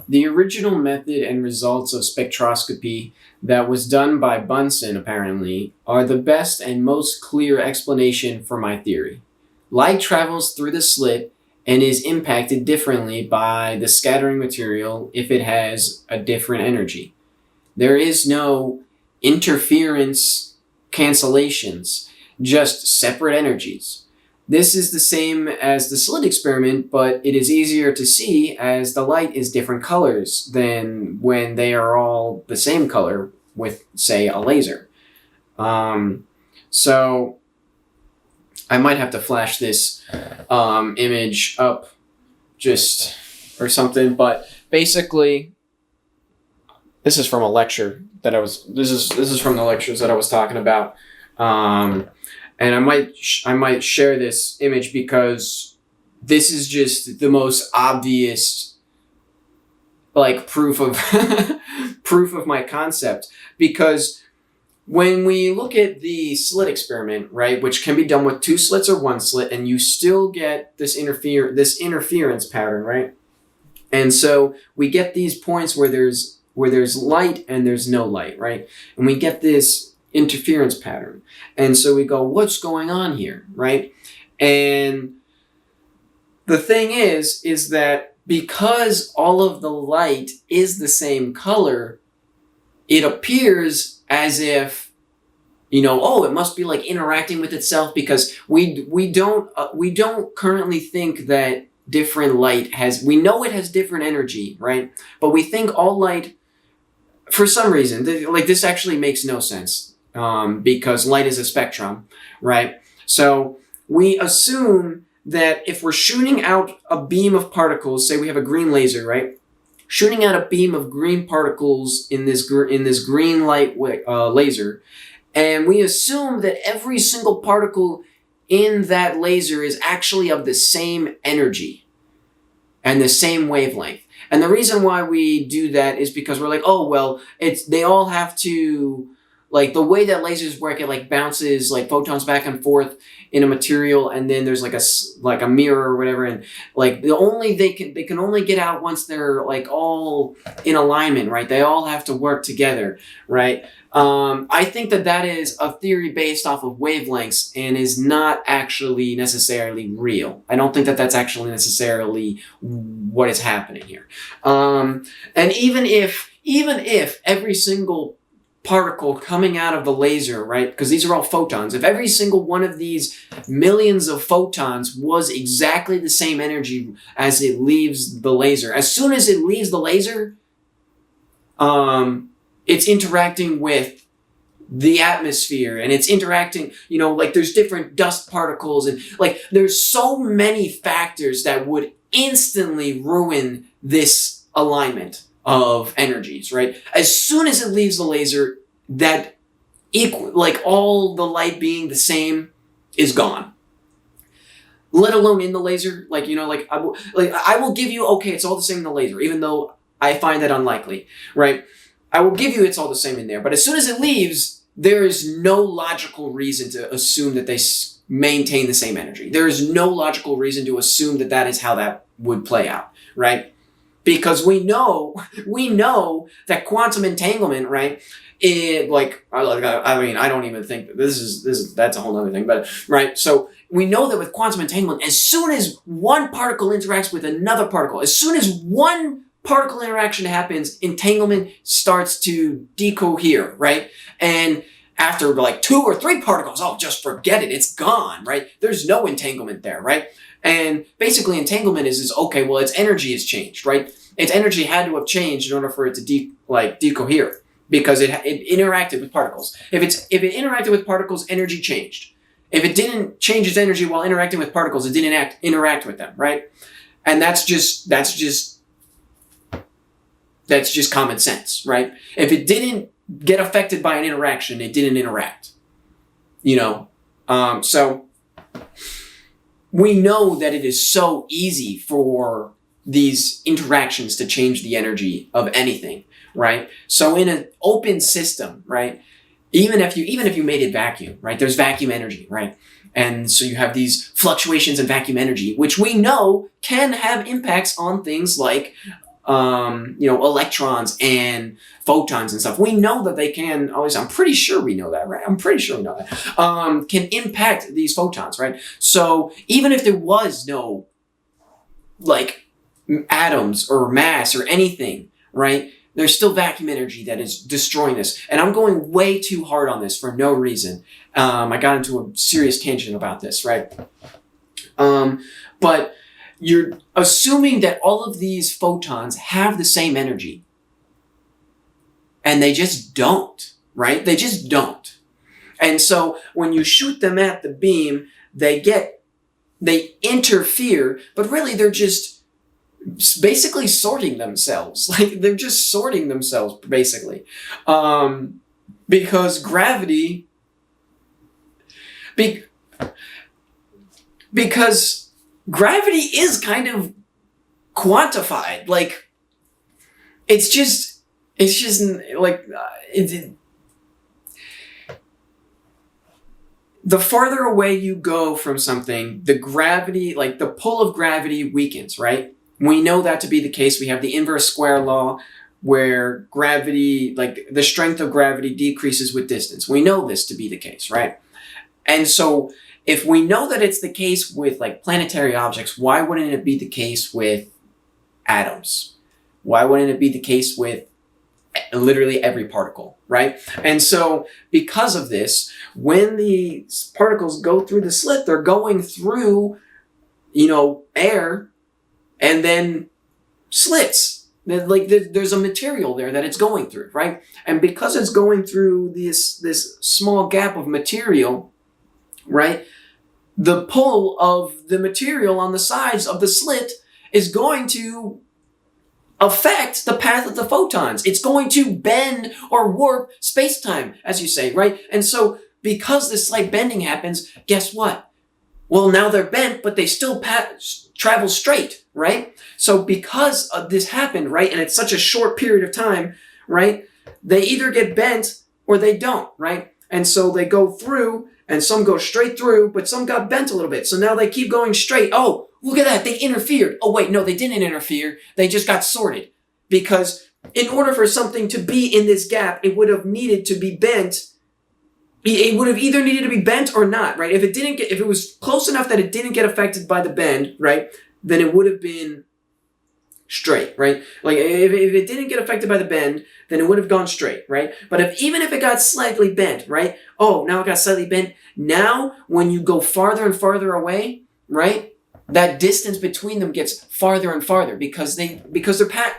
The original method and results of spectroscopy that was done by Bunsen, apparently, are the best and most clear explanation for my theory. Light travels through the slit and is impacted differently by the scattering material if it has a different energy. There is no interference cancellations, just separate energies. This is the same as the slit experiment, but it is easier to see as the light is different colors than when they are all the same color with, say, a laser. So I might have to flash this image up just or something, but basically this is from a lecture that this is from the lectures that I was talking about. And I might share this image because this is just the most obvious, like, proof of proof of my concept. Because when we look at the slit experiment, right, which can be done with 2 slits or 1 slit, and you still get this interference pattern, right? And so we get these points where there's light and there's no light, right? And we get this interference pattern. And so we go, what's going on here, right? And the thing is that because all of the light is the same color, it appears as if, it must be like interacting with itself, because we don't currently think that different light we know it has different energy, right? But we think all light, for some reason, this actually makes no sense. Because light is a spectrum, right? So we assume that if we're shooting out a beam of particles, say we have a green laser, right? Shooting out a beam of green particles in this green light laser, and we assume that every single particle in that laser is actually of the same energy and the same wavelength. And the reason why we do that is because we're like, oh, well, they all have to, like, the way that lasers work, it like bounces like photons back and forth in a material, and then there's like a mirror or whatever, and like they can only get out once they're like all in alignment, right? They all have to work together, right? I think that is a theory based off of wavelengths and is not actually necessarily real. I don't think that that's actually necessarily what is happening here. And even if every single particle coming out of the laser, right? Because these are all photons. If every single one of these millions of photons was exactly the same energy as it leaves the laser, as soon as it leaves the laser, it's interacting with the atmosphere, and it's interacting, like there's different dust particles, and like there's so many factors that would instantly ruin this alignment of energies, right? As soon as it leaves the laser, that all the light being the same is gone. Let alone in the laser, I will give you, okay, it's all the same in the laser, even though I find that unlikely, right? I will give you it's all the same in there, but as soon as it leaves, there is no logical reason to assume that they maintain the same energy. There is no logical reason to assume that is how that would play out, right? Because we know that quantum entanglement, right? I don't even think that that's a whole other thing, but right. So we know that with quantum entanglement, as soon as one particle interacts with another particle, as soon as one particle interaction happens, entanglement starts to decohere, right? And after like 2 or 3 particles, just forget it, it's gone, right? There's no entanglement there, right? And basically entanglement is okay, well, its energy has changed, right? Its energy had to have changed in order for it to decohere, because it interacted with particles. If it interacted with particles, energy changed. If it didn't change its energy while interacting with particles, it didn't interact with them, right? And that's just common sense, right? If it didn't get affected by an interaction, it didn't interact. So we know that it is so easy for these interactions to change the energy of anything, right? So in an open system, right, even if you made it vacuum, right, there's vacuum energy, right? And so you have these fluctuations in vacuum energy, which we know can have impacts on things like electrons and photons and stuff. We know that they can, always, I'm pretty sure we know that, right? I'm pretty sure we know that, can impact these photons, right? So even if there was no, like, atoms or mass or anything, right? There's still vacuum energy that is destroying this. And I'm going way too hard on this for no reason. I got into a serious tangent about this, right? But you're assuming that all of these photons have the same energy. And they just don't, right? They just don't. And so when you shoot them at the beam, they interfere, but really they're just basically sorting themselves. Like, they're just sorting themselves, basically. Because gravity... because gravity is kind of quantified. Like, it's just like... the farther away you go from something, the gravity, like the pull of gravity weakens, right? We know that to be the case. We have the inverse square law where gravity, like the strength of gravity decreases with distance. We know this to be the case, right? And so if we know that it's the case with like planetary objects, why wouldn't it be the case with atoms? Why wouldn't it be the case with literally every particle, right? And so because of this, when the particles go through the slit, they're going through, air and then slits. Like, there's a material there that it's going through, right? And because it's going through this small gap of material, right, the pull of the material on the sides of the slit is going to affect the path of the photons. It's going to bend or warp space-time, as you say, right? And so because this slight bending happens, guess what? Well, now they're bent, but they still travel straight, right? So because of this happened, right, and it's such a short period of time, right, they either get bent or they don't, right? And so they go through, and some go straight through, but some got bent a little bit. So now they keep going straight. Oh, look at that, they interfered. Oh wait, no, they didn't interfere. They just got sorted. Because in order for something to be in this gap, it would have needed to be bent. It would have either needed to be bent or not, right? If it was close enough that it didn't get affected by the bend, right, then it would have been straight, right? Like, if it didn't get affected by the bend, then it would have gone straight, right? But even if it got slightly bent, right? Oh, now it got slightly bent. Now, when you go farther and farther away, right, that distance between them gets farther and farther because they're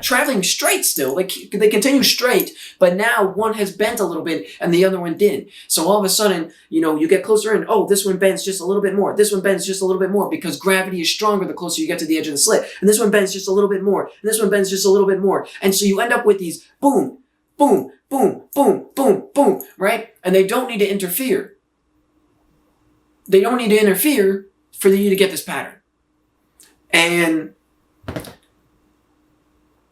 traveling straight still. Like, they continue straight, but now one has bent a little bit and the other one didn't. So all of a sudden, you get closer in. Oh, this one bends just a little bit more. This one bends just a little bit more because gravity is stronger the closer you get to the edge of the slit. And this one bends just a little bit more. And this one bends just a little bit more. And so you end up with these boom, boom, boom, boom, boom, boom, right? And they don't need to interfere. They don't need to interfere for you to get this pattern. And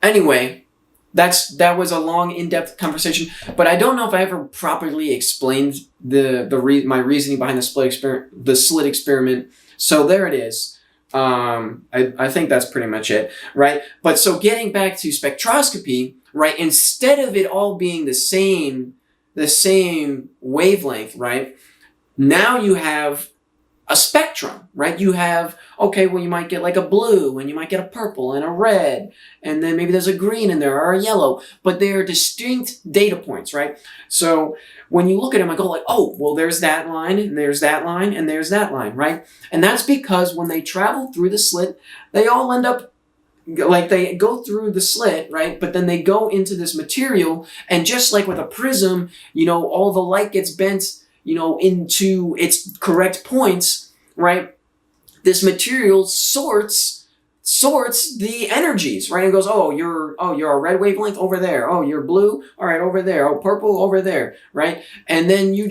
anyway, that was a long, in-depth conversation, but I don't know if I ever properly explained my reasoning behind the slit experiment. So there it is. I think that's pretty much it, right? But so getting back to spectroscopy, right? Instead of it all being the same wavelength, right? Now you have a spectrum, right? You have, okay, well, you might get like a blue, and you might get a purple and a red, and then maybe there's a green in there or a yellow, but they're distinct data points, right? So when you look at them, I go like, oh, well, there's that line, and there's that line, and there's that line, right? And that's because when they travel through the slit, they all end up, like, they go through the slit, right? But then they go into this material, and just like with a prism, all the light gets bent, into its correct points, right? This material sorts the energies, right? It goes, oh, you're a red wavelength over there. Oh, you're blue. All right, over there. Oh, purple over there, right? And then it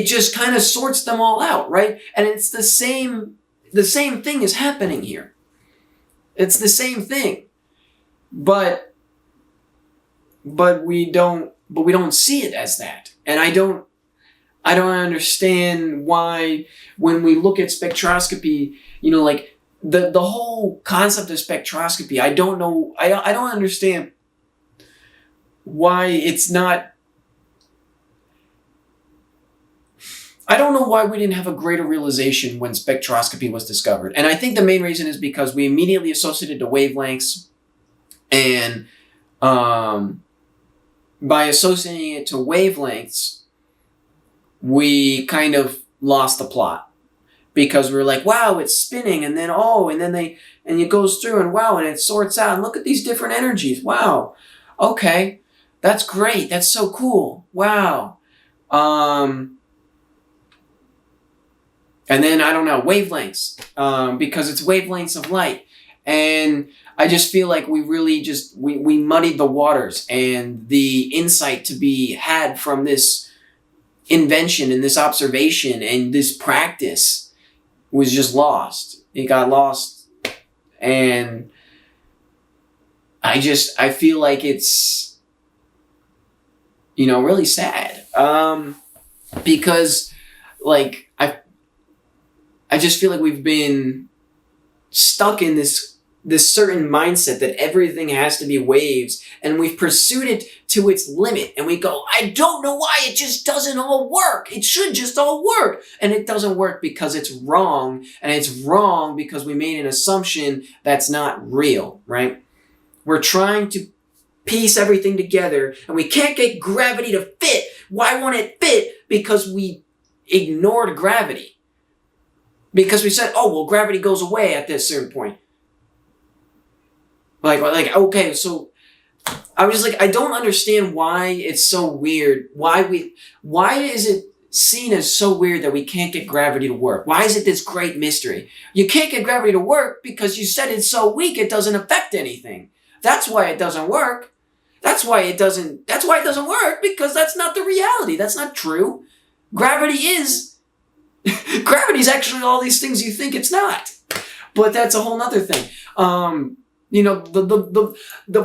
just kind of sorts them all out, right? And it's the same thing is happening here. It's the same thing, but we don't see it as that. And I don't understand why, when we look at spectroscopy, the whole concept of spectroscopy, I don't know, I don't understand why it's not, I don't know why we didn't have a greater realization when spectroscopy was discovered. And I think the main reason is because we immediately associated the wavelengths, and by associating it to wavelengths, we kind of lost the plot. Because we were like, wow, it's spinning, and then and it goes through, and wow, and it sorts out, and look at these different energies. Wow. Okay. That's great. That's so cool. Wow. And then, I don't know, wavelengths, because it's wavelengths of light. And I just feel like we really we muddied the waters, and the insight to be had from this invention and this observation and this practice was just lost. It got lost. And I feel like it's, really sad. Because, like, I just feel like we've been stuck in this certain mindset that everything has to be waves, and we've pursued it to its limit, and we go, I don't know why it just doesn't all work. It should just all work. And it doesn't work because it's wrong, and it's wrong because we made an assumption that's not real, right? We're trying to piece everything together, and we can't get gravity to fit. Why won't it fit? Because we ignored gravity. Because we said, oh, well, gravity goes away at this certain point. Like, okay, so I was like, I don't understand why it's so weird. Why is it seen as so weird that we can't get gravity to work? Why is it this great mystery? You can't get gravity to work because you said it's so weak it doesn't affect anything. That's why it doesn't work. That's why it doesn't work, because that's not the reality. That's not true. Gravity is actually all these things you think it's not. But that's a whole nother thing. The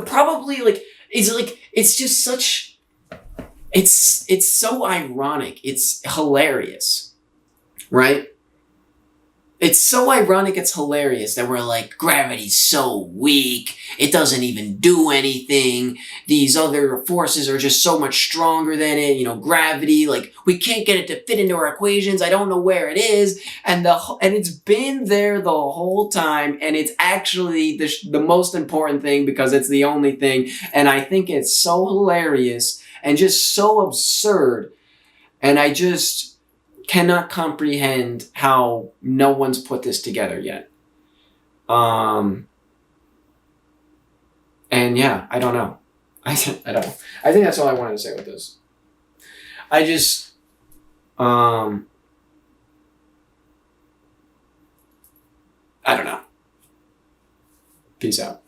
probably it's just such, it's so ironic. It's hilarious, right? It's so ironic, it's hilarious that we're like, gravity's so weak, it doesn't even do anything, these other forces are just so much stronger than it, gravity, like, we can't get it to fit into our equations, I don't know where it is, and it's been there the whole time, and it's actually the most important thing because it's the only thing, and I think it's so hilarious, and just so absurd, and I just cannot comprehend how no one's put this together yet. And yeah, I don't know. I don't know. I think that's all I wanted to say with this. I just, I don't know. Peace out.